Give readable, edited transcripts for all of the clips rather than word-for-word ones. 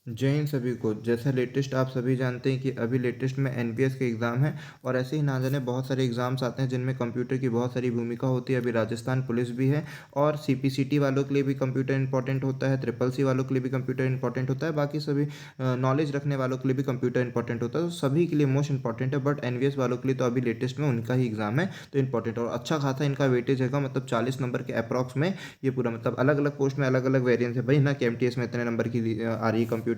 जय हिंद सभी को। जैसा लेटेस्ट आप सभी जानते हैं कि अभी लेटेस्ट में एनपीएस के एग्ज़ाम है और ऐसे ही ना जाने बहुत सारे एग्ज़ाम्स आते हैं जिनमें कंप्यूटर की बहुत सारी भूमिका होती है। अभी राजस्थान पुलिस भी है और सीपीसीटी वालों के लिए भी कंप्यूटर इंपॉर्टेंट होता है, ट्रिपल सी वालों के लिए भी कंप्यूटर इंपॉर्टेंट होता है, बाकी सभी नॉलेज रखने वालों के लिए भी कंप्यूटर इंपॉर्टेंट होता है। तो सभी के लिए मोस्ट इंपॉर्टेंट है, बट एनवीएस वालों के लिए तो अभी लेटेस्ट में उनका ही एग्ज़ाम है तो इंपॉर्टेंट और अच्छा खासा इनका वेटेज है, मतलब 40 नंबर के अप्रॉक्स में ये पूरा, मतलब अलग अलग पोस्ट में अलग अलग वेरिएंस है भाई ना, कि एमटीएस में इतने नंबर की आ रही है कंप्यूटर,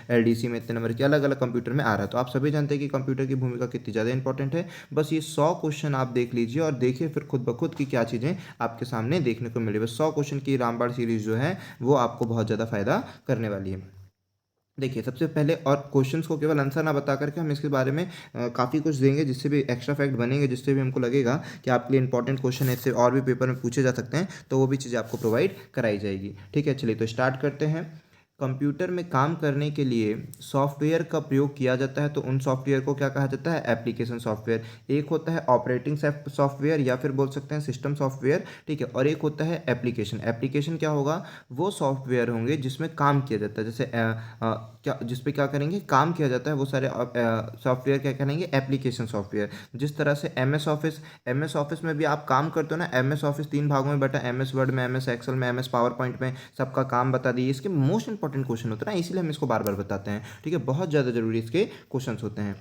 एलडीसी में इतने नंबर की, अलग अलग कंप्यूटर में आ रहा है। तो आप सभी जानते हैं कि कंप्यूटर की भूमिका कितनी ज़्यादा इंपॉर्टेंट है। बस ये 100 क्वेश्चन आप देख लीजिए और देखिए फिर खुद ब खुद की क्या चीज़ें आपके सामने देखने को मिली। बस 100 क्वेश्चन की रामबाण सीरीज जो है वो आपको बहुत ज़्यादा फायदा करने वाली है। देखिए सबसे पहले, और क्वेश्चंस को केवल आंसर ना बता करके हम इसके बारे में काफ़ी कुछ देंगे जिससे भी एक्स्ट्रा फैक्ट बनेंगे, जिससे भी हमको लगेगा कि आपके लिए इंपॉर्टेंट क्वेश्चन है, इससे और भी पेपर में पूछे जा सकते हैं, तो वो भी चीज़ें आपको प्रोवाइड कराई जाएगी। ठीक है, चलिए तो स्टार्ट करते हैं। कंप्यूटर में काम करने के लिए सॉफ्टवेयर का प्रयोग किया जाता है, तो उन सॉफ्टवेयर को क्या कहा जाता है? Application software. एक होता है ऑपरेटिंग सॉफ्टवेयर या फिर बोल सकते हैं सिस्टम सॉफ्टवेयर, ठीक है, और एक होता है एप्लीकेशन। एप्लीकेशन क्या होगा? वो सॉफ्टवेयर होंगे जिसमें काम किया जाता है, जैसे क्या जिस पे क्या करेंगे, काम किया जाता है, वो सारे सॉफ्टवेयर क्या करेंगे? Application software. जिस तरह से एमएस ऑफिस में भी आप काम करते हो ना, एमएस ऑफिस 3 भागों में बटा, एमएस वर्ड में, एमएस एक्सेल में, एमएस पावर पॉइंट में, सबका काम बता दिए। इसके मोस्ट इंपॉर्टेंट क्वेश्चन होते हैं ना, इसीलिए हम इसको बार बार बताते हैं। ठीक है, बहुत ज़्यादा जरूरी इसके क्वेश्चन होते हैं।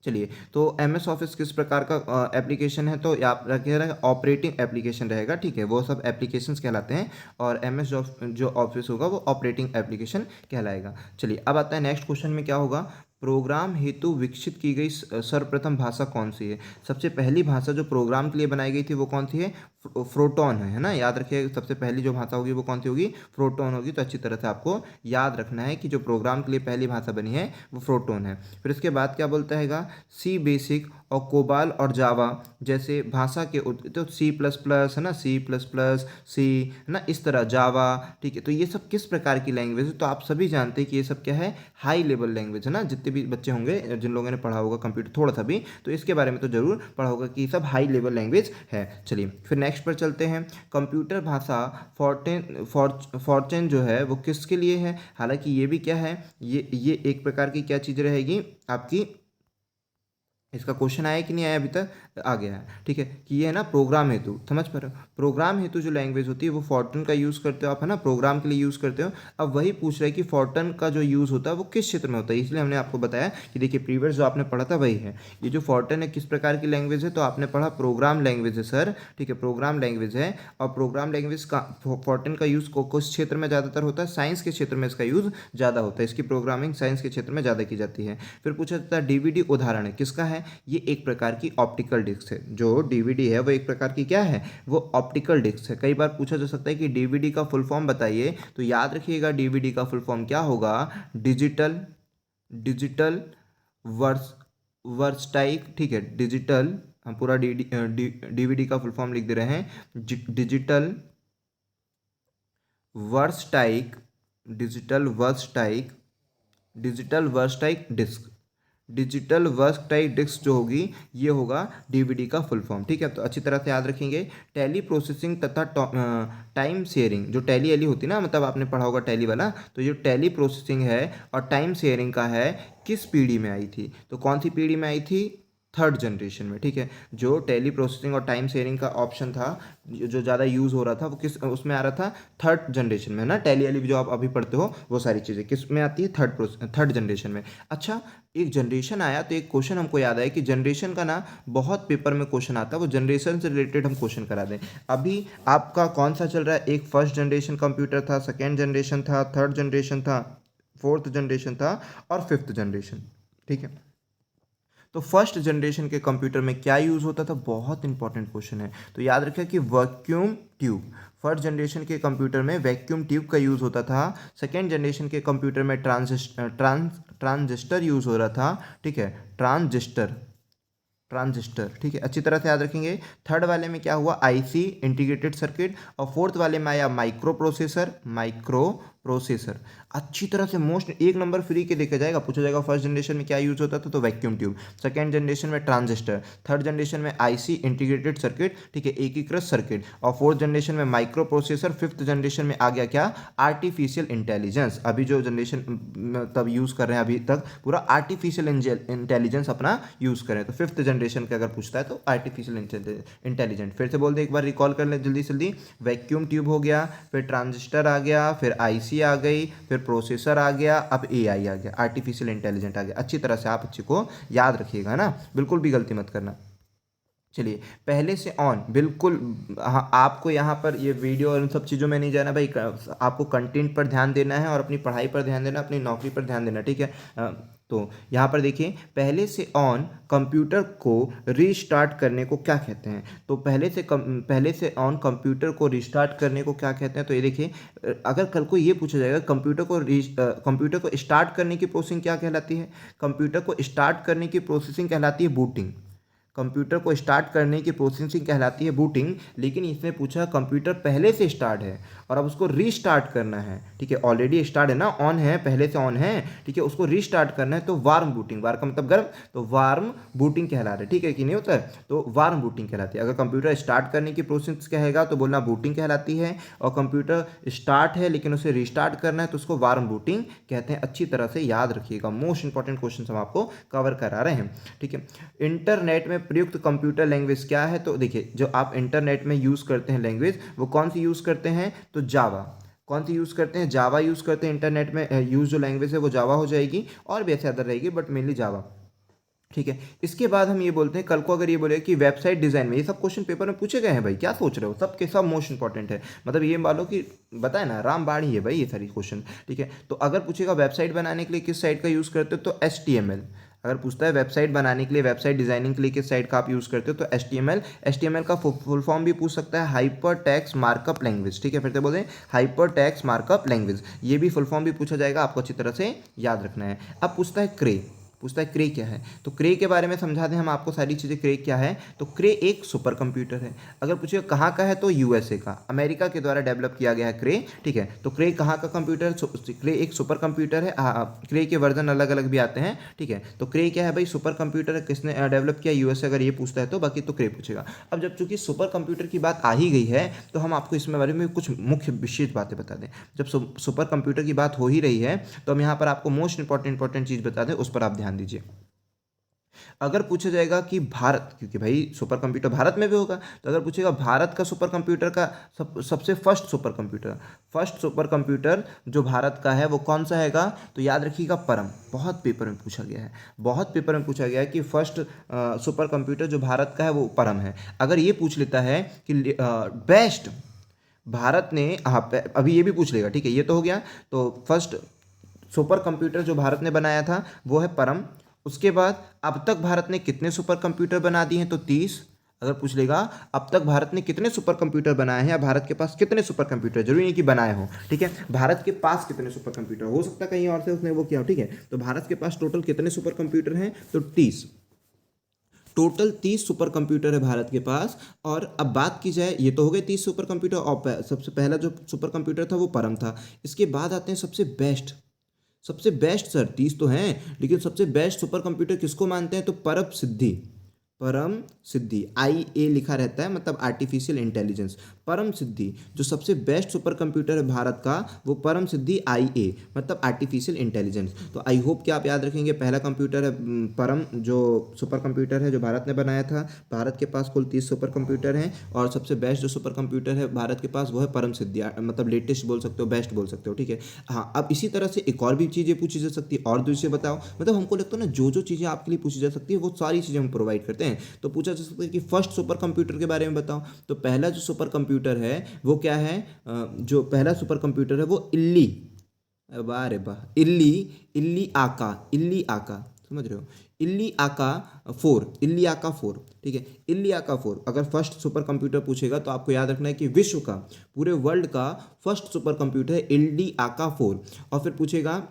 चलिए, तो एम एस ऑफिस किस प्रकार का एप्लीकेशन है? तो आप रखिएगा ऑपरेटिंग एप्लीकेशन रहेगा, ठीक है, वो सब एप्लीकेशंस कहलाते हैं। और एम एस जो ऑफिस होगा वो ऑपरेटिंग एप्लीकेशन कहलाएगा। चलिए, अब आता है नेक्स्ट क्वेश्चन में क्या होगा? प्रोग्राम हेतु विकसित की गई सर्वप्रथम भाषा कौन सी है? सबसे पहली भाषा जो प्रोग्राम के लिए बनाई गई थी वो कौन सी है? फ्रोटॉन है ना, याद रखिए, सबसे पहली जो भाषा होगी वो कौन सी होगी? फ्रोटॉन होगी। तो अच्छी तरह से आपको याद रखना है कि जो प्रोग्राम के लिए पहली भाषा बनी है वो फ्रोटॉन है। फिर इसके बाद क्या बोलता है? सी बेसिक और कोबाल और जावा जैसे भाषा के तो सी प्लस प्लस है ना, सी प्लस प्लस, सी है ना, इस तरह जावा, ठीक है। तो ये सब किस प्रकार की लैंग्वेज है? तो आप सभी जानते हैं कि ये सब क्या है? हाई लेवल लैंग्वेज है ना। जितने भी बच्चे होंगे, जिन लोगों ने पढ़ा होगा कंप्यूटर थोड़ा सा भी, तो इसके बारे में तो जरूर पढ़ा होगा कि ये सब हाई लेवल लैंग्वेज है। चलिए फिर नेक्स्ट पर चलते हैं। कंप्यूटर भाषा फॉर्टेन जो है वो किसके लिए है? हालांकि ये भी क्या है, ये एक प्रकार की क्या चीज़ रहेगी आपकी, इसका क्वेश्चन आया कि नहीं आया अभी तक? आ गया है, ठीक है, कि ये है ना प्रोग्राम हेतु, समझ पा रहे हो? प्रोग्राम हेतु जो लैंग्वेज होती है वो फॉर्टन का यूज़ करते हो आप, है ना, प्रोग्राम के लिए यूज़ करते हो। अब वही पूछ रहा है कि फॉर्टन का जो यूज़ होता है वो किस क्षेत्र में होता है, इसलिए हमने आपको बताया कि देखिए प्रीवियस जो आपने पढ़ा था वही है। ये जो फॉर्टन है किस प्रकार की लैंग्वेज है? तो आपने पढ़ा प्रोग्राम लैंग्वेज है सर, ठीक है, प्रोग्राम लैंग्वेज है। और प्रोग्राम लैंग्वेज का फॉर्टन का यूज़ किस क्षेत्र में ज़्यादातर होता है? साइंस के क्षेत्र में इसका यूज़ ज़्यादा होता है, इसकी प्रोग्रामिंग साइंस के क्षेत्र में ज़्यादा की जाती है। फिर पूछा जाता है डीवीडी उदाहरण है किसका है? ये एक प्रकार की ऑप्टिकल डिस्क है। जो डीवीडी है वो एक प्रकार की क्या है? वो ऑप्टिकल डिस्क है। कई बार पूछा जा सकता है कि डीवीडी का फुल फॉर्म बताइए, तो याद रखिएगा डीवीडी का फुल फॉर्म क्या होगा? डिजिटल डिजिटल वर्स वर्सटाइक, ठीक है, डिजिटल, हम पूरा डीवीडी का फुल फॉर्म लिख दे रहे हैं, digital versatile, digital versatile, digital versatile disc. Digital work type disc जो होगी ये होगा डीवीडी का फुल फॉर्म, ठीक है। तो अच्छी तरह से याद रखेंगे। टैली प्रोसेसिंग तथा टाइम शेयरिंग, जो टैली एली होती है ना, मतलब आपने पढ़ा होगा टैली वाला, तो जो टैली प्रोसेसिंग है और टाइम शेयरिंग का है, किस पीढ़ी में आई थी? तो कौन सी पीढ़ी में आई थी? थर्ड जनरेशन में, ठीक है। जो टेली प्रोसेसिंग और टाइम शेयरिंग का ऑप्शन था, जो ज़्यादा यूज़ हो रहा था, वो किस उसमें आ रहा था? थर्ड जनरेशन में ना। टैली वाली जो आप अभी पढ़ते हो वो सारी चीज़ें किस में आती है? थर्ड जनरेशन में। अच्छा, एक जनरेशन आया तो एक क्वेश्चन हमको याद आया कि जनरेशन का ना बहुत पेपर में क्वेश्चन आता है, वो जनरेशन से रिलेटेड हम क्वेश्चन करा दें। अभी आपका कौन सा चल रहा है? एक फर्स्ट जनरेशन कंप्यूटर था, सेकेंड जनरेशन था, थर्ड जनरेशन था, फोर्थ जनरेशन था और फिफ्थ जनरेशन, ठीक है। तो फर्स्ट जनरेशन के कंप्यूटर में क्या यूज़ होता था? बहुत इंपॉर्टेंट क्वेश्चन है, तो याद रखें कि वैक्यूम ट्यूब। फर्स्ट जनरेशन के कंप्यूटर में वैक्यूम ट्यूब का यूज़ होता था। सेकेंड जनरेशन के कंप्यूटर में ट्रांजिस्टर यूज़ हो रहा था, ठीक है, ट्रांजिस्टर, ठीक है, अच्छी तरह से याद रखेंगे। थर्ड वाले में क्या हुआ? IC, integrated circuit. और फोर्थ वाले में आया माइक्रो प्रोसेसर। अच्छी तरह से मोस्ट एक नंबर फ्री के देखा जाएगा, पूछा जाएगा फर्स्ट जनरेशन में क्या यूज होता था, तो वैक्यूम ट्यूब। सेकंड जनरेशन में ट्रांजिस्टर। थर्ड जनरेशन में आईसी इंटीग्रेटेड सर्किट, ठीक है, एकीकृत सर्किट। और फोर्थ जनरेशन में माइक्रो प्रोसेसर। फिफ्थ जनरेशन में आ गया क्या, आर्टिफिशियल इंटेलिजेंस। अभी जो जनरेशन तब यूज कर रहे हैं अभी तक पूरा आर्टिफिशियल इंटेलिजेंस अपना यूज करें, तो फिफ्थ जनरेशन का अगर पूछता है तो आर्टिफिशियल इंटेलिजेंट। फिर से बोल दे, एक बार रिकॉल कर ले जल्दी जल्दी। वैक्यूम ट्यूब हो गया, फिर ट्रांजिस्टर आ गया, फिर आईसी आ गई, फिर प्रोसेसर आ गया, अब एआई आ गया, आर्टिफिशियल इंटेलिजेंट आ गया। अच्छी तरह से आप अच्छे को याद रखिएगा ना, बिल्कुल भी गलती मत करना। चलिए, पहले से ऑन बिल्कुल। हाँ, आपको यहाँ पर ये वीडियो और इन सब चीज़ों में नहीं जाना भाई, आपको कंटेंट पर ध्यान देना है और अपनी पढ़ाई पर ध्यान देना, अपनी नौकरी पर ध्यान देना, ठीक है। तो यहाँ पर देखिए, पहले से ऑन कंप्यूटर को रीस्टार्ट करने को क्या कहते हैं। तो पहले से ऑन कंप्यूटर को रीस्टार्ट करने को क्या कहते हैं। तो ये देखिए, अगर कल को ये पूछा जाएगा कंप्यूटर को स्टार्ट करने की प्रोसेसिंग क्या कहलाती है। कंप्यूटर को स्टार्ट करने की प्रोसेसिंग कहलाती है बूटिंग। कंप्यूटर को स्टार्ट करने की प्रोसेसिंग कहलाती है बूटिंग। लेकिन इसमें पूछा कंप्यूटर पहले से स्टार्ट है और अब उसको रीस्टार्ट करना है, ठीक है, ऑलरेडी स्टार्ट है ना, ऑन है, पहले से ऑन है, ठीक है, उसको रीस्टार्ट करना है तो वार्म बूटिंग। वार्म का मतलब गर्म, तो वार्म बूटिंग कहला रहा है, ठीक है कि नहीं होता है, तो वार्म बूटिंग कहलाती है। अगर कंप्यूटर स्टार्ट करने की प्रोसेस कहेगा तो बोलना बूटिंग कहलाती है, और कंप्यूटर स्टार्ट है लेकिन उसे रीस्टार्ट करना है तो उसको वार्म बूटिंग कहते हैं। अच्छी तरह से याद रखिएगा, मोस्ट इंपॉर्टेंट क्वेश्चन हम आपको कवर करा रहे हैं, ठीक है। इंटरनेट में प्रयुक्त कंप्यूटर लैंग्वेज क्या है। तो देखिए, जो आप इंटरनेट में यूज़ करते हैं लैंग्वेज, वो कौन सी यूज़ करते हैं, तो जावा। कौन सी यूज़ करते हैं, जावा यूज़ करते हैं। इंटरनेट में यूज़ जो लैंग्वेज है वो जावा हो जाएगी, और भी ऐसे अदर रहेगी बट मेनली जावा, ठीक है। इसके बाद हम ये बोलते हैं, कल को अगर ये बोले कि वेबसाइट डिज़ाइन में, ये सब क्वेश्चन पेपर में पूछे गए हैं भाई, क्या सोच रहे हो, सब के सब मोस्ट इंपॉर्टेंट है। मतलब ये मान लो कि बताए ना, रामबाड़ी है भाई ये सारी क्वेश्चन, ठीक है। तो अगर पूछेगा वेबसाइट बनाने के लिए किस साइट का यूज़ करते हो, तो HTML। अगर पूछता है वेबसाइट बनाने के लिए, वेबसाइट डिजाइनिंग के लिए किस साइट का आप यूज़ करते हो, तो HTML। HTML का फुल फॉर्म भी पूछ सकता है, हाइपर टेक्स्ट मार्कअप लैंग्वेज, ठीक है। फिर से बोलते हैं हाइपर टेक्स्ट मार्कअप लैंग्वेज, ये भी फुल फॉर्म भी पूछा जाएगा, आपको अच्छी तरह से याद रखना है। अब पूछता है क्रे, पूछता है क्रे क्या है। तो क्रे के बारे में समझा दें हम आपको सारी चीज़ें, क्रे क्या है। तो क्रे एक सुपर कंप्यूटर है। अगर पूछिए कहाँ का है, तो USA का, अमेरिका के द्वारा डेवलप किया गया है क्रे, ठीक है। तो क्रे कहाँ का कंप्यूटर, क्रे एक सुपर कंप्यूटर है। क्रे के वर्जन अलग अलग भी आते हैं, ठीक है। तो क्रे क्या है भाई, सुपर कंप्यूटर है, किसने डेवलप किया, USA। अगर ये पूछता है तो बाकी तो क्रे पूछेगा। अब जब चूंकि सुपर कंप्यूटर की बात आ ही गई है, तो हम आपको इसमें बारे में कुछ मुख्य विशेष बातें बता दें। जब सुपर कंप्यूटर की बात हो ही रही है, तो हम यहाँ पर आपको मोस्ट इंपॉर्टेंट चीज़ बता दें, उस पर आप ध्यान दीजिए। अगर पूछा जाएगा कि भारत, क्योंकि भाई सुपर कंप्यूटर भारत में भी होगा, तो अगर पूछेगा भारत का सुपर कंप्यूटर का सबसे फर्स्ट सुपर कंप्यूटर जो भारत का है वो कौन सा हैगा, तो याद रखिएगा परम। बहुत पेपर में पूछा गया है, बहुत पेपर में पूछा गया है कि फर्स्ट सुपर कंप्यूटर जो भारत का है वो परम है। अगर ये पूछ लेता है कि बेस्ट भारत ने, हाँ अभी ये भी पूछ लेगा, ठीक है, ये तो हो गया। तो फर्स्ट सुपर कंप्यूटर जो भारत ने बनाया था वो है परम। उसके बाद अब तक भारत ने कितने सुपर कंप्यूटर बना दिए हैं, तो 30। अगर पूछ लेगा अब तक भारत ने कितने सुपर कंप्यूटर बनाए हैं, या भारत के पास कितने सुपर कंप्यूटर, जरूरी नहीं कि बनाए हो, ठीक है, भारत के पास कितने सुपर कंप्यूटर, हो सकता है कहीं और से उसने वो किया हो, ठीक है। तो भारत के पास टोटल कितने सुपर कंप्यूटर हैं, तो 30। टोटल 30 सुपर कंप्यूटर है भारत के पास। और अब बात की जाए, ये तो हो गए 30 सुपर कंप्यूटर, और सबसे पहला जो सुपर कंप्यूटर था वो परम था। इसके बाद आते हैं सबसे बेस्ट सर, 30 तो हैं, लेकिन सबसे बेस्ट सुपर कंप्यूटर किसको मानते हैं, तो परम सिद्धि, IA लिखा रहता है, मतलब आर्टिफिशियल इंटेलिजेंस। परम सिद्धि जो सबसे बेस्ट सुपर कंप्यूटर है भारत का, वो परम सिद्धि IA, मतलब आर्टिफिशियल इंटेलिजेंस। तो आई होप कि आप याद रखेंगे, पहला कंप्यूटर है परम, जो सुपर कंप्यूटर है जो भारत ने बनाया था। भारत के पास कुल 30 सुपर कंप्यूटर हैं, और सबसे बेस्ट जो सुपर कंप्यूटर है भारत के पास वो है परम सिद्धि, मतलब लेटेस्ट बोल सकते हो, बेस्ट बोल सकते हो, ठीक है। हाँ, अब इसी तरह से एक और भी चीज़ें पूछी जा सकती है, और दूसरे बताओ, मतलब हमको लगता है ना, जो चीज़ें आपके लिए पूछी जा सकती है वो सारी चीज़ें हम प्रोवाइड करते हैं। तो पूछा जा सकता है कि फर्स्ट सुपर कंप्यूटर के बारे में बताओ। तो पहला जो सुपर कंप्यूटर है वो क्या है, जो पहला सुपर कंप्यूटर है वो इल्ली, वाह रे वाह, इल्ली आका, समझ रहे हो, इल्ली आका 4, ठीक है, इल्ली आका 4। अगर फर्स्ट सुपर कंप्यूटर पूछेगा तो आपको याद रखना है कि विश्व का, पूरे वर्ल्ड का फर्स्ट सुपर कंप्यूटर है इल्ली आका 4। और फिर पूछेगा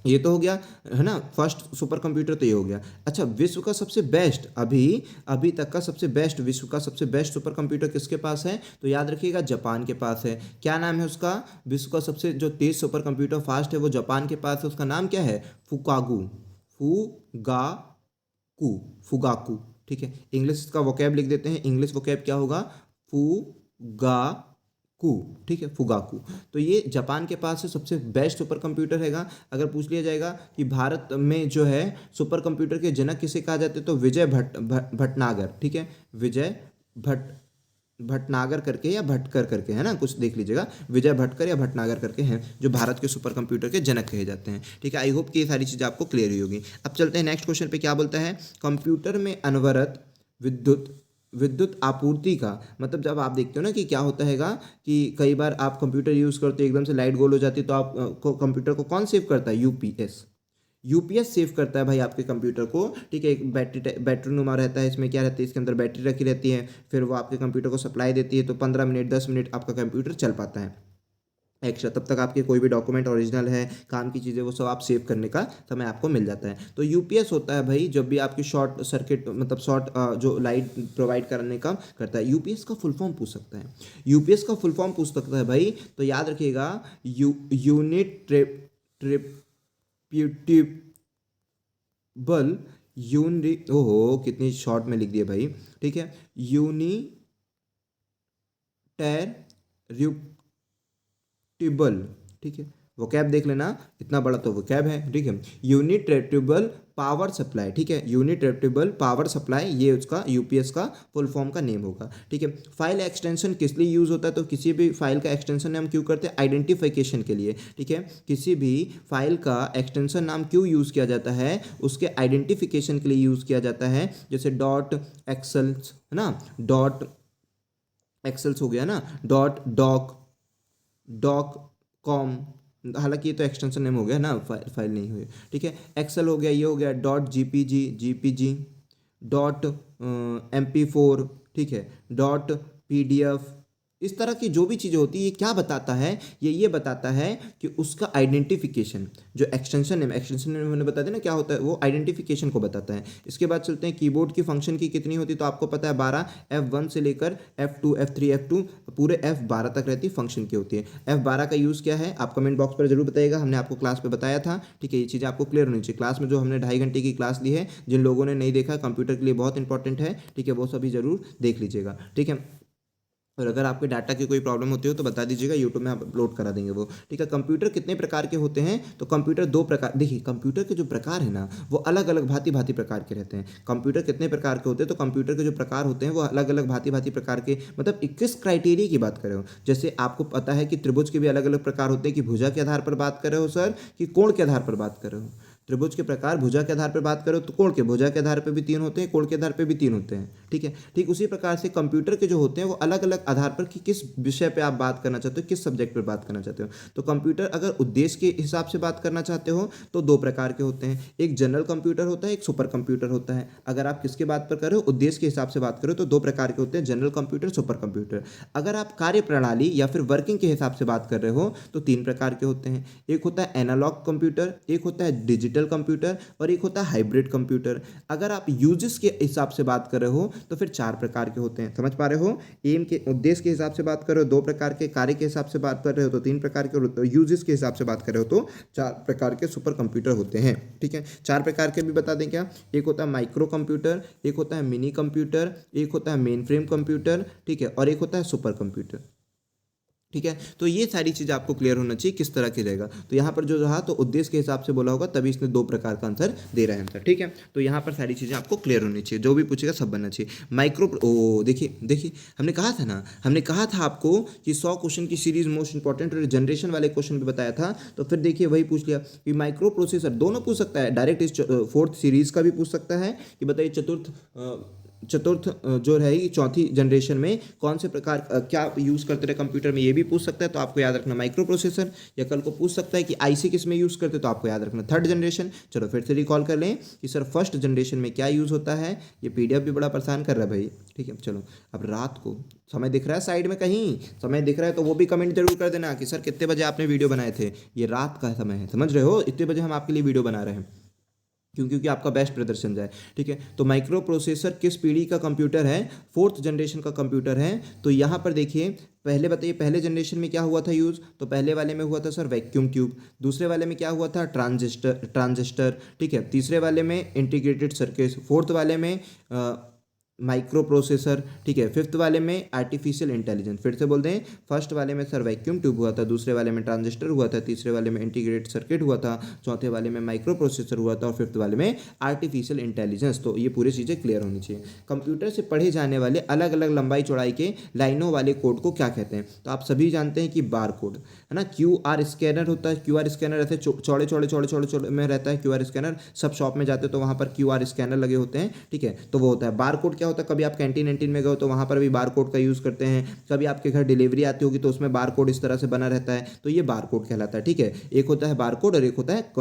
ये तो हो गया, है ना, फर्स्ट सुपर कंप्यूटर तो ये हो गया। अच्छा, विश्व का सबसे बेस्ट, अभी अभी तक का सबसे बेस्ट, विश्व का सबसे बेस्ट सुपर कंप्यूटर किसके पास है? तो याद रखिएगा, जापान के पास है। क्या नाम है उसका? विश्व का सबसे जो तेज सुपर कंप्यूटर फास्ट है वो जापान के पास है, उसका नाम क्या है? फुकागू, फुगाकू, फुगाकू। ठीक है, इंग्लिश का वोकैब लिख देते हैं। इंग्लिश वोकैब क्या होगा? फुगाकू। ठीक है, फुगाकू। तो ये जापान के पास है, सबसे बेस्ट सुपर कंप्यूटर हैगा। अगर पूछ लिया जाएगा कि भारत में जो है सुपर कंप्यूटर के जनक किसे कहा जाते हैं, तो विजय भटनागर। ठीक है, विजय भट भटनागर करके या भटकर करके, है ना, कुछ देख लीजिएगा, विजय भटकर या भटनागर करके हैं जो भारत के सुपर कंप्यूटर के जनक कहे जाते हैं। ठीक है, आई होप कि ये सारी चीज़ें आपको क्लियर हुई होगी। अब चलते हैं नेक्स्ट क्वेश्चन पे। क्या बोलता है? कंप्यूटर में अनवरत विद्युत विद्युत आपूर्ति का मतलब, जब आप देखते हो ना कि क्या होता हैगा कि कई बार आप कंप्यूटर यूज़ करते हो, एकदम से लाइट गोल हो जाती है, तो आप को कंप्यूटर को कौन सेव करता है? यूपीएस। यूपीएस सेव करता है भाई आपके कंप्यूटर को। ठीक है, एक बैटरी नुमा रहता है, इसमें क्या रहता है, इसके अंदर बैटरी रखी रहती है, फिर वो आपके कंप्यूटर को सप्लाई देती है, तो 15 मिनट 10 मिनट आपका कंप्यूटर चल पाता है एक्स्ट्रा। तब तक आपके कोई भी डॉक्यूमेंट ओरिजिनल है, काम की चीज़ें, वो सब आप सेव करने का समय आपको मिल जाता है। तो यूपीएस होता है भाई जब भी आपकी शॉर्ट सर्किट, मतलब शॉर्ट जो लाइट प्रोवाइड करने का करता है। यूपीएस का फुल फॉर्म पूछ सकता है, यूपीएस का फुल फॉर्म पूछ सकता है भाई। तो याद रखिएगा, यूनिट ट्रिप्यूटिव बल यूनि, ओहो कितनी शॉर्ट में लिख दिए भाई। ठीक है, यूनिटैरिप्यूटिबल। ठीक है, वोकैब देख लेना, इतना बड़ा तो वोकैब है। ठीक है, यूनिटैरिप्यूटिबल पावर सप्लाई। ठीक है, यूनिटैरिप्यूटिबल पावर सप्लाई, ये उसका यूपीएस का फुल फॉर्म का नेम होगा। ठीक है, फाइल एक्सटेंशन किस लिए यूज़ होता है? तो किसी भी फाइल का एक्सटेंशन हम क्यों करते हैं? आइडेंटिफिकेशन के लिए। ठीक है, किसी भी फाइल का एक्सटेंशन नाम क्यों यूज़ किया जाता है? उसके आइडेंटिफिकेशन के लिए यूज़ किया जाता है। जैसे डॉट एक्सल्स, है ना, डॉट एक्सल्स हो गया ना, डॉट डॉक, डॉक कॉम। हालांकि ये तो एक्सटेंशन नेम हो गया ना, फाइल नहीं हुई। ठीक है, एक्सेल हो गया, ये हो गया dot GPG, GPG, dot MP4। ठीक है, डॉट पीडीएफ। इस तरह की जो भी चीज़ें होती है, ये क्या बताता है? ये बताता है कि उसका आइडेंटिफिकेशन, जो एक्सटेंशन नेम मैंने बता दिया ना क्या होता है, वो आइडेंटिफिकेशन को बताता है। इसके बाद चलते हैं, कीबोर्ड की फंक्शन की कितनी होती है? तो आपको पता है 12, F1 से लेकर F2 F3 F2 पूरे F12 तक रहती है, फंक्शन की होती है। F12 का यूज़ क्या है? आप कमेंट बॉक्स पर जरूर बताइएगा, हमने आपको क्लास पे बताया था। ठीक है, ये चीज़ें आपको क्लियर होनी चाहिए। क्लास में जो हमने 2.5 घंटे की क्लास ली है, जिन लोगों ने नहीं देखा, कंप्यूटर के लिए बहुत इंपॉर्टेंट है। ठीक है, वो सभी जरूर देख लीजिएगा। ठीक है, और अगर आपके डाटा की कोई प्रॉब्लम होती हो तो बता दीजिएगा, यूट्यूब में आप अपलोड करा देंगे वो। ठीक है, कंप्यूटर कितने प्रकार के होते हैं? तो कंप्यूटर 2 प्रकार, देखिए कंप्यूटर के जो प्रकार है ना, वो अलग अलग भांति भांति प्रकार के रहते हैं। कंप्यूटर कितने प्रकार के होते हैं? तो कंप्यूटर के जो प्रकार होते हैं वो अलग अलग भांति भांति प्रकार के, मतलब 21 क्राइटेरिया की बात कर रहे हो। जैसे आपको पता है कि त्रिभुज के भी अलग अलग प्रकार होते हैं, कि भुजा के आधार पर बात कर रहे हो सर, कि कोण के आधार पर बात कर रहे हो? त्रिभुज के प्रकार भुजा के आधार पर बात करो तो कोण के, भुजा के आधार पर भी 3 होते हैं, कोण के आधार पर भी 3 होते हैं। ठीक है, ठीक उसी प्रकार से कंप्यूटर के जो होते हैं वो अलग अलग आधार पर, कि किस विषय पे आप बात करना चाहते हो, किस सब्जेक्ट पर बात करना चाहते हो। तो कंप्यूटर अगर उद्देश्य के हिसाब से बात करना चाहते हो तो 2 प्रकार के होते हैं, एक जनरल कंप्यूटर होता है, एक सुपर कंप्यूटर होता है। अगर आप किसके बात पर कर रहे हो, उद्देश्य के हिसाब से बात करो, तो 2 प्रकार के होते हैं, जनरल कंप्यूटर, सुपर कंप्यूटर। अगर आप कार्य प्रणाली या फिर वर्किंग के हिसाब से बात कर रहे हो तो 3 प्रकार के होते हैं, एक होता है एनालॉग कंप्यूटर, एक होता है डिजिटल कंप्यूटर, और एक होता है हाइब्रिड कंप्यूटर। अगर आप यूजेस के हिसाब से बात कर रहे हो तो फिर 4 प्रकार के होते हैं। समझ पा रहे हो? एम के उद्देश्य के हिसाब से बात कर रहे हो 2 प्रकार के, कार्य के हिसाब से बात कर रहे हो तो 3 प्रकार के, और यूजेस के हिसाब से बात कर रहे हो तो 4 प्रकार के सुपर कंप्यूटर होते हैं। ठीक है, 4 प्रकार के भी बता दें क्या? एक होता है माइक्रो कंप्यूटर, एक होता है मिनी कंप्यूटर, एक होता है मेन फ्रेम कंप्यूटर, ठीक है, और एक होता है सुपर कंप्यूटर। ठीक है, तो ये सारी चीज़ आपको क्लियर होना चाहिए किस तरह की रहेगा। तो यहाँ पर जो रहा तो उद्देश्य के हिसाब से बोला होगा, तभी इसने 2 प्रकार का आंसर दे रहा है आंसर। ठीक है, तो यहाँ पर सारी चीज़ें आपको क्लियर होनी चाहिए, जो भी पूछेगा सब बनना चाहिए। माइक्रो, ओ देखिए देखिए, हमने कहा था ना, हमने कहा था आपको कि 100 क्वेश्चन की सीरीज मोस्ट इंपॉर्टेंट, और जनरेशन वाले क्वेश्चन भी बताया था। तो फिर देखिए वही पूछ लिया कि माइक्रो प्रोसेसर, दोनों पूछ सकता है, डायरेक्ट इस 4th सीरीज का भी पूछ सकता है कि बताइए चतुर्थ चतुर्थ जो रहेगी चौथी जनरेशन में कौन से प्रकार क्या यूज़ करते रहे कंप्यूटर में, ये भी पूछ सकता है, तो आपको याद रखना माइक्रो प्रोसेसर। या कल को पूछ सकता है कि आईसी किस में यूज़ करते, तो आपको याद रखना थर्ड जनरेशन। चलो फिर से रिकॉल कर लें कि सर फर्स्ट जनरेशन में क्या यूज़ होता है। ये पीडीएफ भी बड़ा परेशान कर रहा है भाई, ठीक है। चलो अब रात को समय दिख रहा है साइड में, कहीं समय दिख रहा है तो वो भी कमेंट जरूर कर देना कि सर कितने बजे आपने वीडियो बनाए थे। ये रात का समय है, समझ रहे हो, इतने बजे हम आपके लिए वीडियो बना रहे हैं क्योंकि आपका बेस्ट प्रदर्शन जाए, ठीक है। तो माइक्रो प्रोसेसर किस पीढ़ी का कंप्यूटर है, फोर्थ जनरेशन का कंप्यूटर है। तो यहाँ पर देखिए पहले बताइए पहले जनरेशन में क्या हुआ था यूज़, तो पहले वाले में हुआ था सर वैक्यूम ट्यूब, दूसरे वाले में क्या हुआ था ट्रांजिस्टर, ठीक है, तीसरे वाले में इंटीग्रेटेड सर्किट, फोर्थ वाले में माइक्रो प्रोसेसर, ठीक है, फिफ्थ वाले में आर्टिफिशियल इंटेलिजेंस। फिर से बोल दें, फर्स्ट वाले में सर वैक्यूम ट्यूब हुआ था, दूसरे वाले में ट्रांजिस्टर हुआ था, तीसरे वाले में इंटीग्रेटेड सर्किट हुआ था, चौथे वाले में माइक्रो प्रोसेसर हुआ था और फिफ्थ वाले में आर्टिफिशियल इंटेलिजेंस। तो ये पूरी चीज़ें क्लियर होनी चाहिए। कंप्यूटर से पढ़े जाने वाले अलग अलग लंबाई चौड़ाई के लाइनों वाले कोड को क्या कहते हैं, तो आप सभी जानते हैं कि बार कोड है ना। QR स्कैनर होता है, QR स्कैनर ऐसे चौड़े चौड़े चौड़े चौड़े चौड़े में रहता है QR स्कैनर। सब शॉप में जाते तो वहाँ पर QR स्कैनर लगे होते हैं, ठीक है, तो वो होता है। बार कोड क्या होता है, कभी आप कैंटीन में गए तो वहाँ पर भी बार कोड का यूज़ करते हैं, कभी आपके घर डिलीवरी आती होगी तो उसमें बार कोड इस तरह से बना रहता है, तो ये बार कोड कहलाता है, ठीक है। एक होता है बार कोड और एक होता है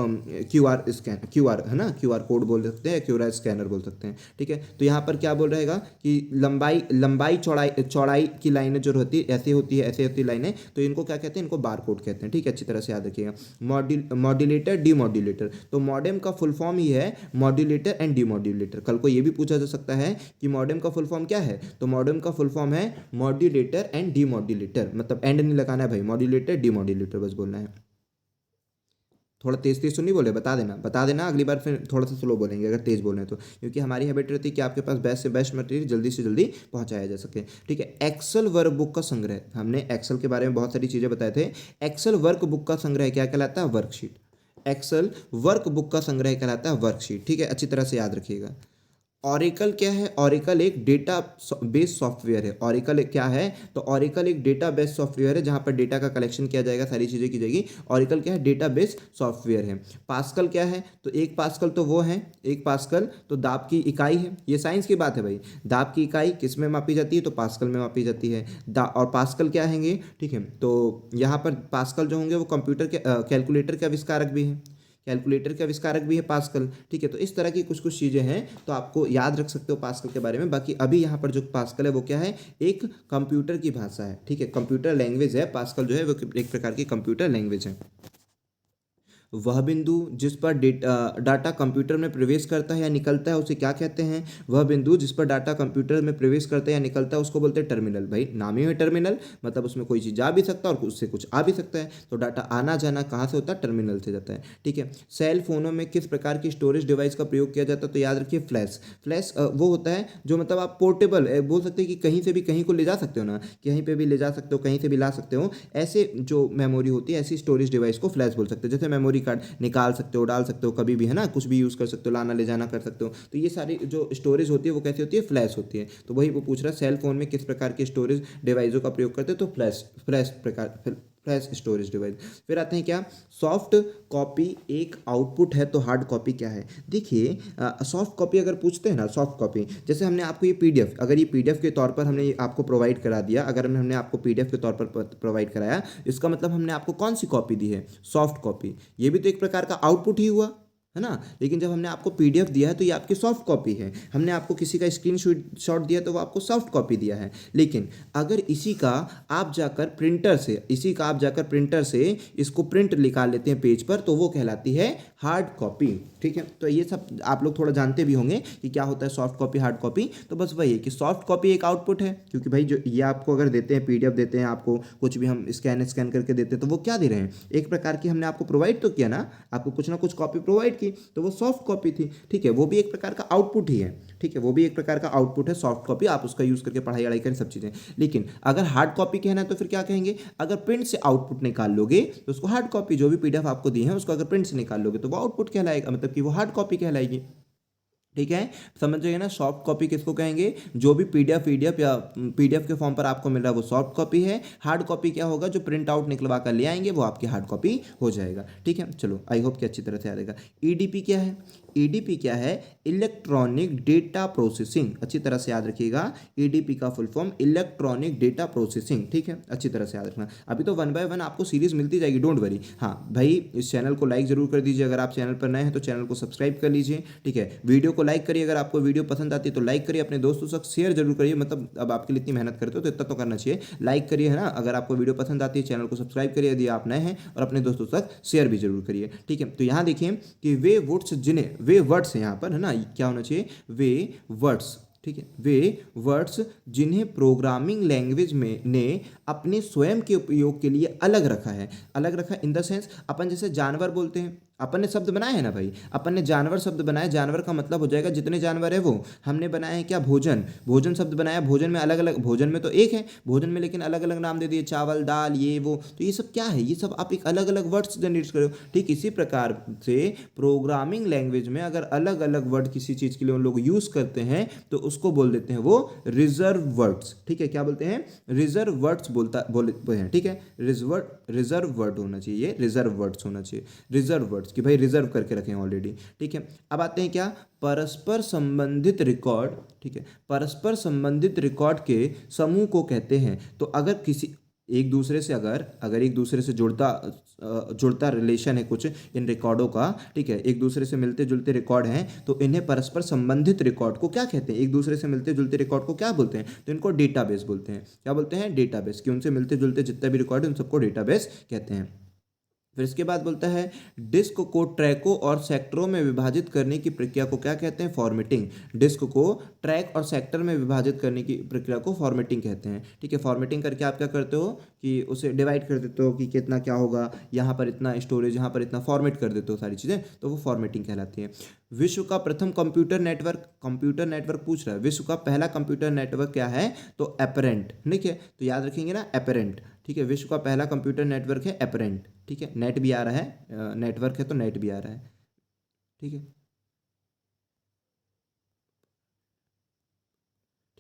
QR है ना, QR कोड बोल सकते हैं, QR स्कैनर बोल सकते हैं, ठीक है। तो यहाँ पर क्या बोल रहेगा कि लंबाई चौड़ाई की लाइनें जो होती है ऐसी होती है लाइनें, तो इनको क्या कहते हैं, इनको बार कोड कहते हैं, ठीक है। अच्छी तरह से याद रखिएगा। मॉड्यूलेटर डीमॉड्यूलेटर, तो मॉडेम का फुल फॉर्म ही है मॉड्यूलेटर एंड डीमॉड्यूलेटर। कल को ये भी पूछा जा सकता है कि मॉडेम का फुल फॉर्म क्या है, तो मॉडेम का फुल फॉर्म है मॉड्यूलेटर एंड डीमॉड्यूलेटर, मतलब एंड नहीं लगाना है भाई, मॉड्यूलेटर डीमॉड्यूलेटर बस बोलना है। थोड़ा तेज तेज तो नहीं बोले, बता देना अगली बार फिर थोड़ा सा स्लो बोलेंगे अगर तेज बोल रहे हैं तो, क्योंकि हमारी हैबिट रहती है कि आपके पास बेस्ट से बेस्ट मटेरियल जल्दी से जल्दी पहुंचाया जा सके, ठीक है। एक्सेल वर्कबुक का संग्रह, हमने एक्सेल के बारे में बहुत सारी चीज़ें बताए थे। एक्सेल वर्कबुक का संग्रह क्या कहलाता है, वर्कशीट। एक्सेल वर्कबुक का संग्रह कहलाता है वर्कशीट, ठीक है, अच्छी तरह से याद रखिएगा। ऑरिकल क्या है, ऑरिकल एक डेटा बेस सॉफ्टवेयर है। ऑरिकल क्या है, तो ऑरिकल एक डेटा बेस सॉफ्टवेयर है जहाँ पर डेटा का कलेक्शन किया जाएगा, सारी चीज़ें की जाएगी। ऑरिकल क्या है, डेटा बेस सॉफ्टवेयर है। पास्कल क्या है, तो एक पास्कल तो वो है, एक पास्कल तो दाब की इकाई है। ये साइंस की बात है भाई, दाब की इकाई किस में मापी जाती है, तो पास्कल में मापी जाती है। और पास्कल क्या हैंगे, ठीक है, तो यहाँ पर पास्कल जो होंगे वो कंप्यूटर के कैलकुलेटर के आविष्कारक भी हैं, कैलकुलेटर के आविष्कारक भी है पास्कल, ठीक है। तो इस तरह की कुछ कुछ चीज़ें हैं, तो आपको याद रख सकते हो पास्कल के बारे में। बाकी अभी यहाँ पर जो पास्कल है वो क्या है, एक कंप्यूटर की भाषा है, ठीक है, कंप्यूटर लैंग्वेज है। पास्कल जो है वो एक प्रकार की कंप्यूटर लैंग्वेज है। वह बिंदु जिस पर डाटा कंप्यूटर में प्रवेश करता है या निकलता है उसे क्या कहते हैं, वह बिंदु जिस पर डाटा कंप्यूटर में प्रवेश करता है या निकलता है उसको बोलते हैं टर्मिनल। भाई नाम ही है टर्मिनल, मतलब उसमें कोई चीज़ जा भी सकता है और उससे कुछ आ भी सकता है, तो डाटा आना जाना कहाँ से होता है, टर्मिनल से जाता है, ठीक है। सेल फोनों में किस प्रकार की स्टोरेज डिवाइस का प्रयोग किया जाता है, तो याद रखिए फ्लैश। फ्लैश वो होता है जो मतलब आप पोर्टेबल बोल सकते हैं कि कहीं से भी कहीं को ले जा सकते हो ना, कहीं पे भी ले जा सकते हो, कहीं से भी ला सकते हो, ऐसे जो मेमोरी होती है ऐसी स्टोरेज डिवाइस को फ्लैश बोल सकते हैं। जैसे मेमोरी कार्ड निकाल सकते हो, डाल सकते हो कभी भी, है ना, कुछ भी यूज़ कर सकते हो, लाना ले जाना कर सकते हो। तो ये सारी जो स्टोरेज होती है वो कैसी होती है, फ्लैश होती है। तो वही वो पूछ रहा है सेल फोन में किस प्रकार की स्टोरेज डिवाइसों का प्रयोग करते हैं, तो फ्लैश स्टोरेज डिवाइस। फिर आते हैं क्या, सॉफ्ट कॉपी एक आउटपुट है तो हार्ड कॉपी क्या है। देखिए सॉफ्ट कॉपी अगर पूछते हैं ना, सॉफ्ट कॉपी जैसे हमने आपको ये पीडीएफ, अगर ये पीडीएफ के तौर पर हमने आपको प्रोवाइड करा दिया, अगर हमने आपको पीडीएफ के तौर पर प्रोवाइड कराया, इसका मतलब हमने आपको कौन सी कॉपी दी है, सॉफ्ट कॉपी। ये भी तो एक प्रकार का आउटपुट ही हुआ, है ना। लेकिन जब हमने आपको पीडीएफ दिया है तो ये आपकी सॉफ्ट कॉपी है। हमने आपको किसी का स्क्रीनशॉट दिया तो वो आपको सॉफ्ट कॉपी दिया है। लेकिन अगर इसी का आप जाकर प्रिंटर से इसको प्रिंट निकाल लेते हैं पेज पर, तो वो कहलाती है हार्ड कॉपी, ठीक है। तो ये सब आप लोग थोड़ा जानते भी होंगे कि क्या होता है सॉफ्ट कॉपी, हार्ड कॉपी। तो बस वही है कि सॉफ्ट कॉपी एक आउटपुट है, क्योंकि भाई जो ये आपको अगर देते हैं पीडीएफ देते हैं, आपको कुछ भी हम स्कैन करके देते हैं, तो वो क्या दे रहे हैं, एक प्रकार की हमने आपको प्रोवाइड तो किया ना, आपको कुछ ना कुछ कॉपी प्रोवाइड की, तो वो सॉफ्ट कॉपी थी, ठीक है। वो भी एक प्रकार का आउटपुट ही है, ठीक है, वो भी एक प्रकार का आउटपुट है सॉफ्ट कॉपी। आप उसका यूज़ करके पढ़ाई वढ़ाई करें, सब चीज़ें। लेकिन अगर हार्ड कॉपी कहना है तो फिर क्या कहेंगे, अगर प्रिंट से आउटपुट निकाल लोगे तो उसको हार्ड कॉपी, जो भी पीडीएफ आपको दी है उसको अगर प्रिंट से निकाल लोगे तो वो आउटपुट कहलाएगा, मतलब कि वो हार्ड कॉपी कहलाएगी। ठीक है, समझ जाइए ना। सॉफ्ट कॉपी किसको कहेंगे, जो भी पीडीएफ या पीडीएफ के फॉर्म पर आपको मिल रहा है वो सॉफ्ट कॉपी है। हार्ड कॉपी क्या होगा, जो प्रिंट आउट निकलवा कर ले आएंगे वो आपकी हार्ड कॉपी हो जाएगा। ठीक है, चलो आई होप कि अच्छी तरह से आ जाएगा। ईडीपी क्या है, ईडीपी क्या है, इलेक्ट्रॉनिक डेटा प्रोसेसिंग। अच्छी तरह से याद रखिएगा, ईडीपी का full form electronic data processing. ठीक है, अच्छी तरह से याद रखना। अभी तो 1 बाय 1 आपको सीरीज मिलती जाएगी, डोंट वरी। हाँ भाई, इस चैनल को लाइक जरूर कर दीजिए, अगर आप चैनल पर नए हैं तो चैनल को सब्सक्राइब कर लीजिए। ठीक है, वीडियो को लाइक करिए, अगर आपको वीडियो पसंद आती है तो लाइक करिए, अपने दोस्तों तक शेयर जरूर करिए। मतलब अब आपके लिए इतनी मेहनत करते हो तो इतना तो करना चाहिए, लाइक करिए, है ना। अगर आपको वीडियो पसंद आती है चैनल को सब्सक्राइब करिए यदि आप नए हैं, और अपने दोस्तों तक शेयर भी जरूर करिए। ठीक है, तो यहाँ देखिए कि वे वर्ड्स जिन्हें, वे वर्ड्स यहाँ पर, है ना, क्या होना चाहिए, वे वर्ड्स। ठीक है, वे वर्ड्स जिन्हें प्रोग्रामिंग लैंग्वेज में ने अपने स्वयं के उपयोग के लिए अलग रखा है। अलग रखा इन द सेंस, अपन जैसे जानवर बोलते हैं, अपन ने शब्द बनाए हैं ना भाई, अपन ने जानवर शब्द बनाया, जानवर का मतलब हो जाएगा जितने जानवर है वो। हमने बनाया है क्या, भोजन, भोजन शब्द बनाया, भोजन में अलग अलग, भोजन में तो एक है भोजन में, लेकिन अलग अलग नाम दे दिए, चावल दाल ये वो, तो ये सब क्या है, ये सब आप एक अलग अलग वर्ड्स जनरेट करो। ठीक इसी प्रकार से प्रोग्रामिंग लैंग्वेज में अगर अलग अलग वर्ड किसी चीज़ के लिए उन लोग यूज़ करते हैं तो उसको बोल देते हैं वो रिजर्व वर्ड्स। ठीक है, क्या बोलते हैं, रिजर्व वर्ड्स बोलते हैं। ठीक है, रिजर्व वर्ड होना चाहिए, रिजर्व वर्ड्स होना चाहिए, रिजर्व वर्ड्स कि भाई रिजर्व करके रखें ऑलरेडी। ठीक है, अब आते हैं क्या, परस्पर संबंधित रिकॉर्ड। ठीक है, परस्पर संबंधित रिकॉर्ड के समूह को कहते हैं। तो अगर किसी एक दूसरे से अगर एक दूसरे से जुड़ता रिलेशन है कुछ इन रिकॉर्डों का, ठीक है, एक दूसरे से मिलते जुलते रिकॉर्ड हैं, तो इन्हें परस्पर संबंधित रिकॉर्ड को क्या कहते हैं, एक दूसरे से मिलते जुलते रिकॉर्ड को क्या बोलते हैं, तो इनको डेटाबेस बोलते हैं। क्या बोलते हैं, डेटाबेस, कि उनसे मिलते जुलते जितने भी रिकॉर्ड है उन सबको डेटाबेस कहते हैं। फिर इसके बाद बोलता है डिस्क को ट्रैकों और सेक्टरों में विभाजित करने की प्रक्रिया को क्या कहते हैं, फॉर्मेटिंग। डिस्क को ट्रैक और सेक्टर में विभाजित करने की प्रक्रिया को फॉर्मेटिंग कहते हैं। ठीक है, फॉर्मेटिंग करके आप क्या करते हो कि उसे डिवाइड कर देते हो कि कितना क्या होगा, यहाँ पर इतना स्टोरेज, यहाँ पर इतना, फॉर्मेट कर देते हो सारी चीज़ें, तो वो फॉर्मेटिंग कहलाती है। विश्व का प्रथम कंप्यूटर नेटवर्क पूछ रहा है, विश्व का पहला कंप्यूटर नेटवर्क क्या है, तो एपरेंट। ठीक है, तो याद रखेंगे ना, एपरेंट। ठीक है, विश्व का पहला कंप्यूटर नेटवर्क है एपरेंट। ठीक है, नेट भी आ रहा है, नेटवर्क है तो नेट भी आ रहा है। ठीक है,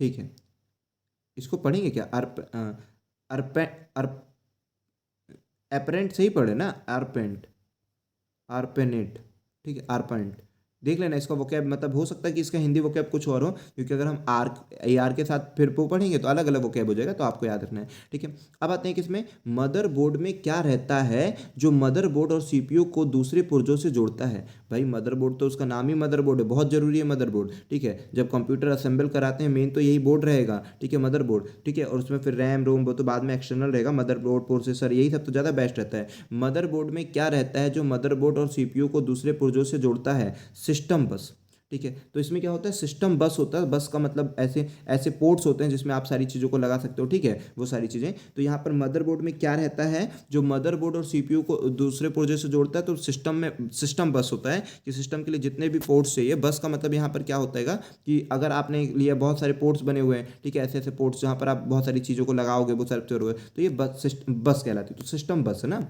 ठीक है, इसको पढ़ेंगे क्या, अर्प अर्प एपरेंट सही पढ़े ना, आरपेंट, आरपेनेट। ठीक है, आरपेंट, देख लेना इसका वोकैब, मतलब हो सकता है कि इसका हिंदी वोकैब कुछ और हो, क्योंकि अगर हम आर के साथ फिर वो पढ़ेंगे तो अलग अलग वोकैब हो जाएगा, तो आपको याद रखना है। ठीक है, अब आते हैं किसमें, मदरबोर्ड में क्या रहता है जो मदरबोर्ड और सीपीयू को दूसरे पुर्जों से जोड़ता है। भाई मदरबोर्ड तो उसका नाम ही मदरबोर्ड है, बहुत जरूरी है मदरबोर्ड। ठीक है, जब कंप्यूटर असेंबल कराते हैं मेन तो यही बोर्ड रहेगा। ठीक है, मदरबोर्ड। ठीक है, और उसमें फिर रैम रोम वो तो बाद में एक्सटर्नल रहेगा, मदरबोर्ड प्रोसेसर यही सब तो ज़्यादा बेस्ट रहता है। मदरबोर्ड में क्या रहता है जो मदरबोर्ड और सीपीयू को दूसरे पुर्जों से जोड़ता है, सिस्टम बस। ठीक है, तो इसमें क्या होता है, सिस्टम बस होता है, बस का मतलब ऐसे ऐसे पोर्ट्स होते हैं जिसमें आप सारी चीज़ों को लगा सकते हो। ठीक है, वो सारी चीज़ें, तो यहाँ पर मदरबोर्ड में क्या रहता है जो मदरबोर्ड और सीपीयू को दूसरे पुर्जे से जोड़ता है, तो सिस्टम में सिस्टम बस होता है कि सिस्टम के लिए जितने भी पोर्ट्स चाहिए। बस का मतलब यहाँ पर क्या होता है कि अगर आपने लिए बहुत सारे पोर्ट्स बने हुए हैं, ठीक है, ऐसे ऐसे पोर्ट्स जहाँ पर आप बहुत सारी चीज़ों को लगाओगे वो सारे हुए, तो ये बस कहलाती है, तो सिस्टम बस है ना।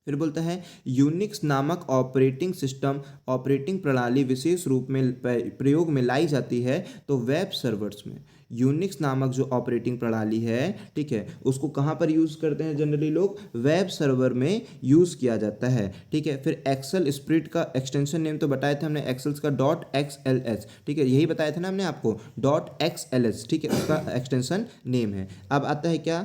फिर बोलता है यूनिक्स नामक ऑपरेटिंग सिस्टम, ऑपरेटिंग प्रणाली विशेष रूप में प्रयोग में लाई जाती है तो वेब सर्वर्स में। यूनिक्स नामक जो ऑपरेटिंग प्रणाली है, ठीक है, उसको कहाँ पर यूज़ करते हैं जनरली लोग, वेब सर्वर में यूज़ किया जाता है। ठीक है, फिर एक्सेल स्प्रिट का एक्सटेंशन नेम तो बताया था हमने, एक्सेल्स का .xls। ठीक है, यही बताया था ना हमने आपको, .xls। ठीक है, उसका एक्सटेंशन नेम है। अब आता है क्या,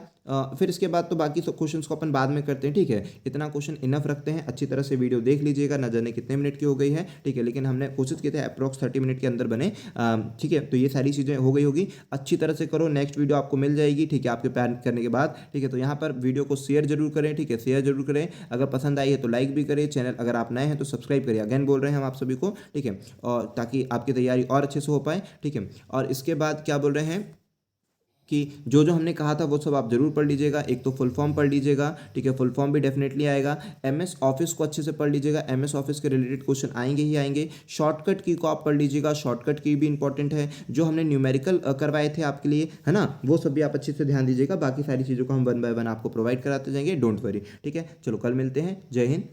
फिर इसके बाद तो बाकी सब क्वेश्चंस को अपन बाद में करते हैं। ठीक है, इतना क्वेश्चन इनफ रखते हैं, अच्छी तरह से वीडियो देख लीजिएगा, न जाने कितने मिनट की हो गई है। ठीक है, लेकिन हमने कोशिश की थी अप्रॉक्स 30 मिनट के अंदर बने। ठीक है, तो ये सारी चीज़ें हो गई होगी, अच्छी तरह से करो, नेक्स्ट वीडियो आपको मिल जाएगी। ठीक है, आपके प्लान करने के बाद। ठीक है, तो यहाँ पर वीडियो को शेयर जरूर करें। ठीक है, शेयर जरूर करें, अगर पसंद आई है तो लाइक भी करें, चैनल अगर आप नए हैं तो सब्सक्राइब करिए, अगेन बोल रहे हैं हम आप सभी को। ठीक है, और ताकि आपकी तैयारी और अच्छे से हो पाए। ठीक है, और इसके बाद क्या बोल रहे हैं कि जो जो हमने कहा था वो सब आप जरूर पढ़ लीजिएगा। एक तो फुल फॉर्म पढ़ लीजिएगा, ठीक है, फुल फॉर्म भी डेफिनेटली आएगा। एमएस ऑफिस को अच्छे से पढ़ लीजिएगा, एमएस ऑफिस के रिलेटेड क्वेश्चन आएंगे ही आएंगे। शॉर्टकट की को आप पढ़ लीजिएगा, शॉर्टकट की भी इंपॉर्टेंट है, जो हमने न्यूमेरिकल करवाए थे आपके लिए, है ना, वो सब भी आप अच्छे से ध्यान दीजिएगा। बाकी सारी चीज़ों को हम 1 बाय 1 आपको प्रोवाइड कराते जाएंगे, डोंट वरी। ठीक है, चलो कल मिलते हैं, जय हिंद।